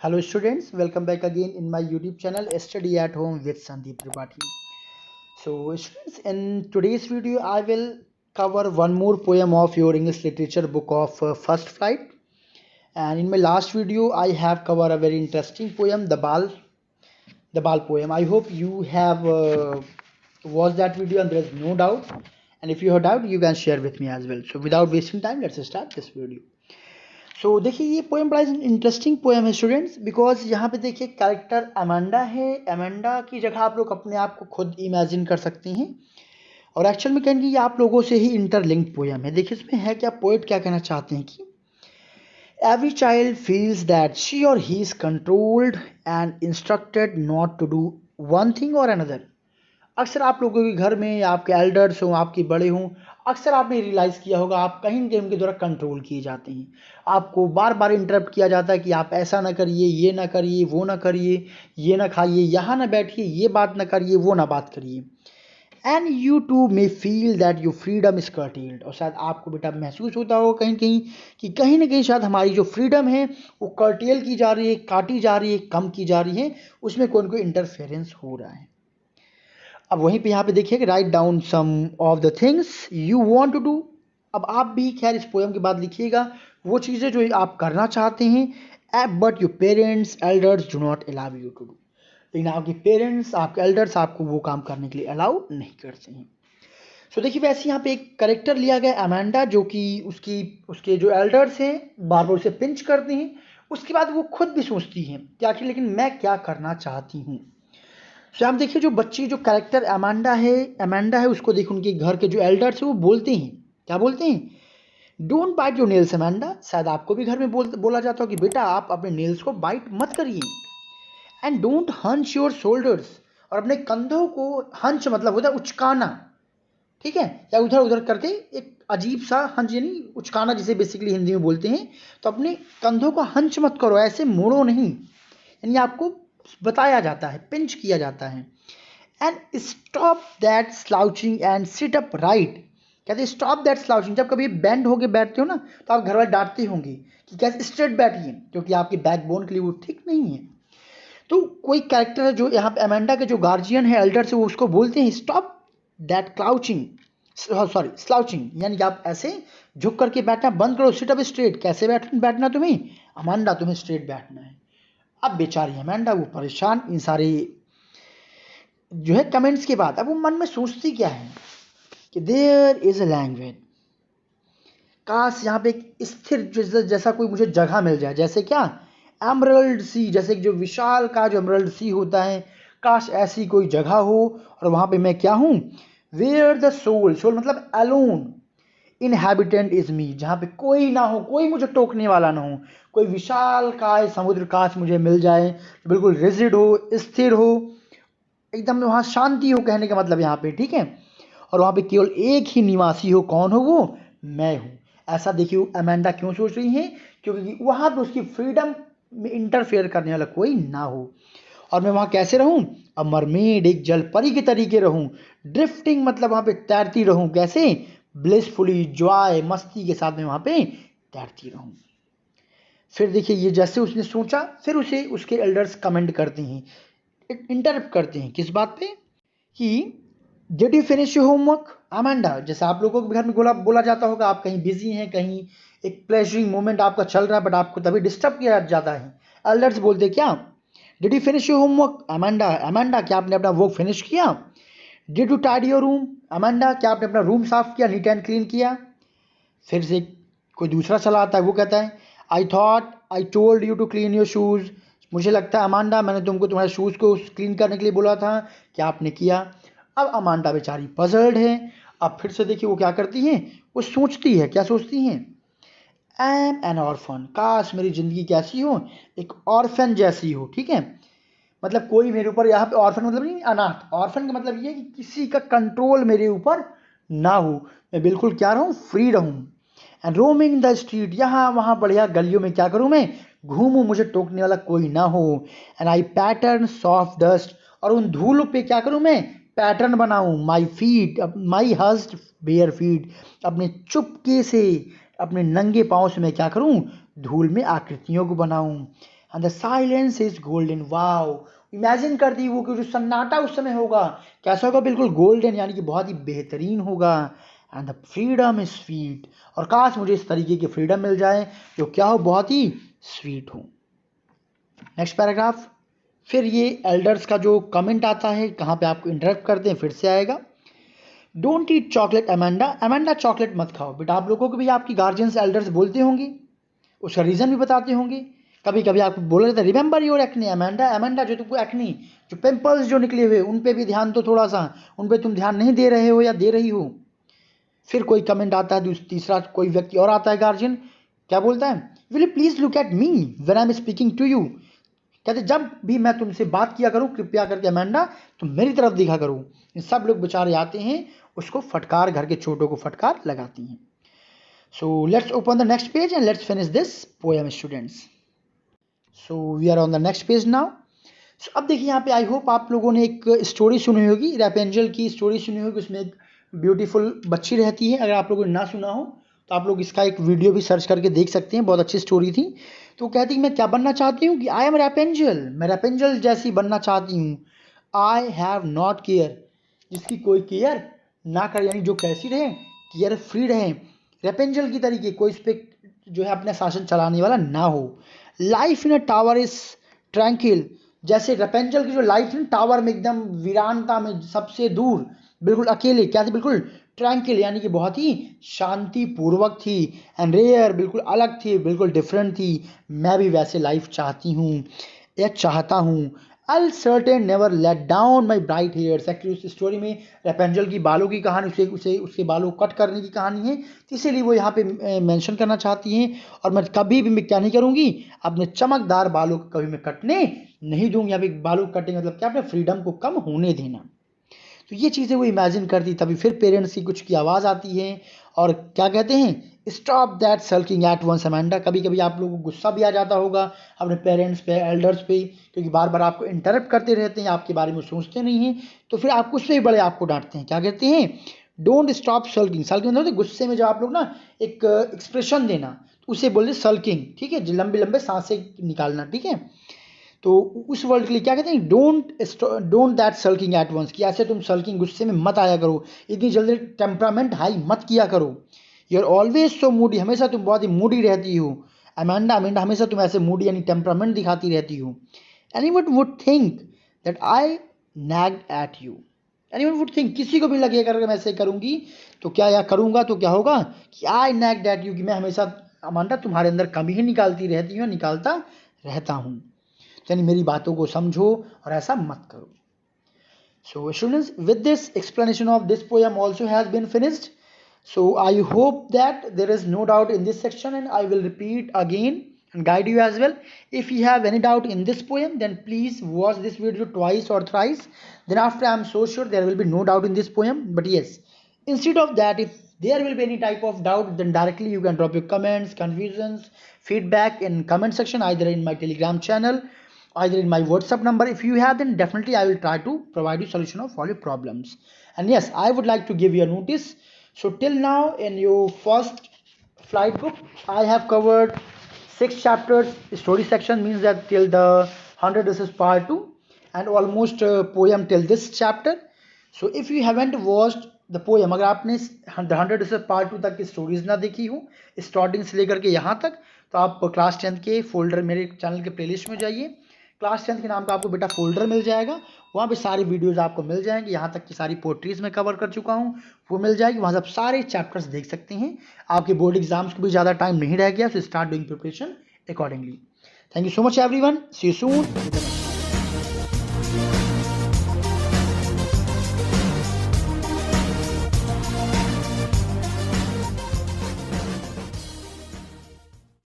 Hello students, welcome back again in my YouTube channel Study at Home with Sandeep Tripathi. So students, in today's video I will cover one more poem of your English literature book of First Flight. And in my last video I have covered a very interesting poem, the Bal poem. I hope you have watched that video and there is no doubt. And if you have doubt, you can share with me as well. So without wasting time, let's start this video. सो देखिए ये poem बड़ा interesting poem है students, because यहाँ पे देखिए character Amanda है। Amanda की जगह आप लोग अपने आप को खुद इमेजिन कर सकते हैं और एक्चुअल में कहेंगे ये आप लोगों से ही इंटरलिंक्ड पोएम है। देखिए इसमें है क्या, पोएट क्या कहना चाहते हैं कि every child feels that she और he is controlled and instructed not to do one thing और अनदर। अक्सर आप लोगों के घर में आपके एल्डर्स हों, आपके बड़े हों, अक्सर आपने रियलाइज़ किया होगा आप कहीं ना कहीं उनके द्वारा कंट्रोल किए जाते हैं। आपको बार बार इंटरप्ट किया जाता है कि आप ऐसा ना करिए, ये ना करिए, वो ना करिए, ये ना खाइए, यहाँ ना बैठिए, ये बात ना करिए, वो ना बात करिए। And you too may feel that your freedom is curtailed. और शायद आपको बेटा महसूस होता हो कहीं कहीं कि कहीं ना कहीं शायद हमारी जो फ्रीडम है वो कर्टेल की जा रही है, काटी जा रही है, कम की जा रही है, उसमें कोई ना कोई इंटरफेरेंस हो रहा है। अब वहीं पे यहाँ पे देखिए कि write down some of the things you want to do. अब आप भी खैर इस पोएम के बाद लिखिएगा वो चीज़ें जो आप करना चाहते हैं, but your parents elders do not allow you to do. लेकिन आपके पेरेंट्स, आपके एल्डर्स आपको वो काम करने के लिए अलाउ नहीं करते हैं। सो देखिए वैसे यहाँ पे एक करेक्टर लिया गया अमेंडा, जो कि उसके जो एल्डर्स हैं बार बार उसे पिंच करते हैं। उसके बाद वो खुद भी सोचती हैं कि आखिर लेकिन मैं क्या करना चाहती हूँ। तो आप देखिए जो बच्ची जो कैरेक्टर अमेंडा है उसको देखिए उनके घर के जो एल्डर्स हैं वो बोलते हैं, क्या बोलते हैं, don't bite your nails Amanda. शायद आपको भी घर में बोला जाता हो कि बेटा आप अपने नेल्स को बाइट मत करिए। And don't hunch your shoulders, और अपने कंधों को, हंच मतलब होता है उचकाना, ठीक है, या उधर उधर करके एक अजीब सा हंच यानी उचकाना जिसे बेसिकली हिंदी में बोलते हैं। तो अपने कंधों को हंच मत करो, ऐसे मोड़ो नहीं, यानी आपको बताया जाता है, पिंच किया जाता है। And stop that slouching and sit up right. कहते हैं स्टॉप दैट स्लाउचिंग, जब कभी बेंड होके बैठते हो ना तो आप घर वाले डांटते होंगे कि कैसे स्ट्रेट बैठिए, क्योंकि आपके बैकबोन के लिए वो ठीक नहीं है। तो कोई कैरेक्टर है जो यहाँ पे अमेंडा के जो गार्जियन है, एल्डर से, वो उसको बोलते हैं स्टॉप दैट क्लाउचिंग, सॉरी स्लाउचिंग, यानी कि आप ऐसे झुक करके बैठना बंद करो, सिट अप स्ट्रेट। कैसे बैठना तुम्हें अमेंडा, तुम्हें स्ट्रेट बैठना है। अब बेचारी अमेंडा वो परेशान इन सारे जो है कमेंट्स के बाद। अब वो मन में सोचती क्या है कि देयर इज अ लैंग्वेज, काश यहाँ पे एक स्थिर जैसा कोई मुझे जगह मिल जाए, जैसे क्या, एमरल्ड सी, जैसे जो विशाल का जो एमरल्ड सी होता है, काश ऐसी कोई जगह हो और वहाँ पे मैं क्या हूँ, वेयर द सोल, सोल मतलब अलोन, इनहैबिटेंट इज मी, जहाँ पे कोई ना हो, कोई मुझे टोकने वाला ना हो, कोई विशाल काय समुद्र काश मुझे मिल जाए, बिल्कुल रिजिड हो, स्थिर हो, एकदम वहाँ शांति हो, कहने का मतलब यहाँ पे, ठीक है, और वहाँ पे केवल एक ही निवासी हो, कौन हो वो, मैं हूँ। ऐसा देखिए अमेंडा क्यों सोच रही हैं, क्योंकि वहाँ पे उसकी फ्रीडम में इंटरफेयर करने वाला कोई ना हो, और मैं वहाँ कैसे रहूँ, अब मरमेड, एक जल परी के तरीके रहूँ, ड्रिफ्टिंग मतलब वहाँ पे तैरती रहूँ, कैसे, ब्लिसफुली, जॉय, मस्ती के साथ में वहाँ पे तैरती रहूँ। फिर देखिए ये जैसे उसने सोचा, फिर उसे उसके एल्डर्स कमेंट करते हैं, इंटरप्ट करते हैं, किस बात पे, कि did you finish your homework Amanda. जैसे आप लोगों के घर में बोला जाता होगा, आप कहीं बिजी हैं, कहीं एक प्लेजरिंग मोमेंट आपका चल रहा है, बट आपको तभी डिस्टर्ब किया जाता है। एल्डर्स बोलते क्या, did you finish your homework Amanda, Amanda क्या आपने अपना वर्क फिनिश किया, did you tidy your room Amanda, क्या आपने अपना रूम साफ किया, नीट एंड क्लीन किया। फिर से कोई दूसरा चला आता है, वो कहता है I thought I told you to clean your shoes, मुझे लगता है अमांडा मैंने तुमको तुम्हारे शूज़ को क्लीन करने के लिए बोला था, क्या आपने किया। अब अमांडा बेचारी पजल्ड है। अब फिर से देखिए वो क्या करती हैं, वो सोचती है, क्या सोचती हैं, आई एम एन ऑर्फन, काश मेरी ज़िंदगी कैसी हो, एक ऑर्फन जैसी हो, ठीक है, मतलब कोई मेरे ऊपर, यहाँ पे ऑर्फन मतलब नहीं अनाथ, ऑर्फन का मतलब ये है कि किसी का कंट्रोल मेरे ऊपर ना हो, मैं बिल्कुल क्या रहूँ, फ्री रहूँ। एंड रोमिंग द स्ट्रीट, यहाँ वहाँ बढ़िया गलियों में क्या करूँ, मैं घूमूँ, मुझे टोकने वाला कोई ना हो। And I pattern soft dust, और उन धूल पे क्या करूँ, मैं पैटर्न बनाऊँ, my feet, my hushed bare feet, अपने चुपके से, अपने नंगे पाँव से मैं क्या करूँ, धूल में आकृतियों को बनाऊँ। And the silence is golden. Wow, imagine कर दी वो कि जो सन्नाटा उस समय होगा कैसा होगा, बिल्कुल गोल्डन, यानी कि बहुत ही बेहतरीन होगा। And the freedom is sweet, और काश मुझे इस तरीके की फ्रीडम मिल जाए जो क्या हो, बहुत ही स्वीट हो। नेक्स्ट पैराग्राफ, फिर ये एल्डर्स का जो कमेंट आता है, कहाँ पे आपको इंटरप्ट करते हैं, फिर से आएगा। Don't eat chocolate Amanda, Amanda chocolate मत खाओ। बेटा आप लोगों को भी आपकी गार्जियंस एल्डर्स बोलते होंगे, उसका रीज़न भी बताते होंगे। कभी कभी आपको बोला जाता है remember your acne Amanda, Amanda जो तुमको एक्नी, जो पिंपल्स जो निकले हुए उन पे भी ध्यान दो थोड़ा सा, उन पे तुम ध्यान नहीं दे रहे हो या दे रही हो। फिर कोई कमेंट आता है, तीसरा कोई व्यक्ति और आता है गार्जियन, क्या बोलता है, will you please look at me when I am speaking to you. कहते जब भी मैं तुमसे बात किया करूं कृपया करके अमेंडा तुम मेरी तरफ दिखा करो। इन सब लोग बेचारे आते हैं, उसको फटकार, घर के छोटों को फटकार लगाती हैं। So let's open the next page and let's finish this poem, students. So we are on the next page now. So अब देखिए यहाँ पे आई होप आप लोगों ने एक स्टोरी सुनी होगी, रैपेंजल की स्टोरी सुनी होगी। उसमें एक ब्यूटीफुल बच्ची रहती है। अगर आप लोगों ने ना सुना हो तो आप लोग इसका एक वीडियो भी सर्च करके देख सकते हैं, बहुत अच्छी स्टोरी थी। तो कहती है मैं क्या बनना चाहती हूँ कि आई एम रैपेंजल, मैं रैपेंजल जैसी बनना चाहती हूँ। आई हैव नॉट केयर, जिसकी कोई केयर ना करे, यानी जो कैसी रहे, केयर फ्री रहे, रेपेंजल की तरीके, कोई इस पर जो है अपना शासन चलाने वाला ना हो। Life in a tower is tranquil, जैसे रेपेंजल की जो लाइफ थी टावर में, एकदम वीरानता में, सबसे दूर, बिल्कुल अकेले, क्या थी, बिल्कुल ट्रैंकिल, यानी कि बहुत ही शांतिपूर्वक थी। एंड रेयर, बिल्कुल अलग थी, बिल्कुल डिफरेंट थी। मैं भी वैसे लाइफ चाहती हूँ या चाहता हूँ। I'll certain never let down my bright hairs। Actually उस स्टोरी में रेपेंजल की बालों की कहानी, उसके बालों को कट करने की कहानी है, तो इसीलिए वो यहाँ पे मेंशन करना चाहती हैं। और मैं कभी भी मैं क्या नहीं करूँगी, अपने चमकदार बालों को कभी मैं कटने नहीं दूंगी। यहाँ पे बालों को कटने मतलब क्या, अपने फ्रीडम को कम होने देना। तो ये चीज़ें वो इमेजिन करती, तभी फिर पेरेंट्स की कुछ की आवाज़ आती है और क्या कहते हैं, stop that sulking at once Amanda. कभी कभी आप लोगों को गुस्सा भी आ जाता होगा अपने पेरेंट्स पे, एल्डर्स पे, क्योंकि बार बार आपको इंटरप्ट करते रहते हैं, आपके बारे में सोचते नहीं हैं, तो फिर आप उससे भी बड़े आपको डांटते हैं। क्या कहते हैं, डोंट स्टॉप सल्किंग। सल्किंग मतलब गुस्से में जब आप लोग ना एक एक्सप्रेशन देना, तो उसे बोलते सल्किंग, ठीक है, लंबे लंबे सांसें निकालना, ठीक है। तो उस वर्ड के लिए क्या कहते हैं, don't that sulking at once, कि ऐसे तुम सल्किंग, गुस्से में मत आया करो, इतनी जल्दी टेम्परामेंट हाई मत किया करो। You are always so moody, हमेशा तुम बहुत ही मूडी रहती हो। अमेंडा, अमेंडा हमेशा तुम ऐसे मूडी यानी टेम्परामेंट दिखाती रहती हो। Anyone would think that I nag at you, anyone would think, किसी को भी लगेगा अगर मैं ऐसे करूंगी तो क्या, या करूंगा तो क्या होगा, कि आई नैग एट यू, कि मैं हमेशा अमांडा तुम्हारे अंदर कमी ही निकालती रहती हूँ, निकालता रहता हूँ। यानी मेरी बातों को समझो और ऐसा मत करो। So students, with this explanation of this poem also has been finished. So I hope that there is no doubt in this section, and I will repeat again and guide you as well. If you have any doubt in this poem, then please watch this video twice or thrice. Then after, I am so sure there will be no doubt in this poem. But yes, instead of that, if there will be any type of doubt, then directly you can drop your comments, confusions, feedback in comment section, either in my Telegram channel, either in my WhatsApp number. If you have, then definitely I will try to provide you solution of all your problems. And yes, I would like to give you a notice. So till now in your first flight book, I have covered 6 chapters. Story section means that till the 100, this is part 2, and almost poem till this chapter. So if you haven't watched the poem, अगर आपने 100 से part 2 तक की stories ना देखी हो starting से लेकर के यहाँ तक, तो आप क्लास 10 के फोल्डर मेरे चैनल के प्लेलिस्ट में जाइए। क्लास 10 के नाम का आपको बेटा फोल्डर मिल जाएगा, वहाँ पे सारी वीडियोस आपको मिल जाएंगी। यहाँ तक की सारी पोट्रीज में कवर कर चुका हूँ, वो मिल जाएगी, वहाँ से आप सारे चैप्टर्स देख सकते हैं। आपके बोर्ड एग्जाम्स को भी ज़्यादा टाइम नहीं रह गया, so start doing preparation accordingly. Thank you so much everyone, see you soon.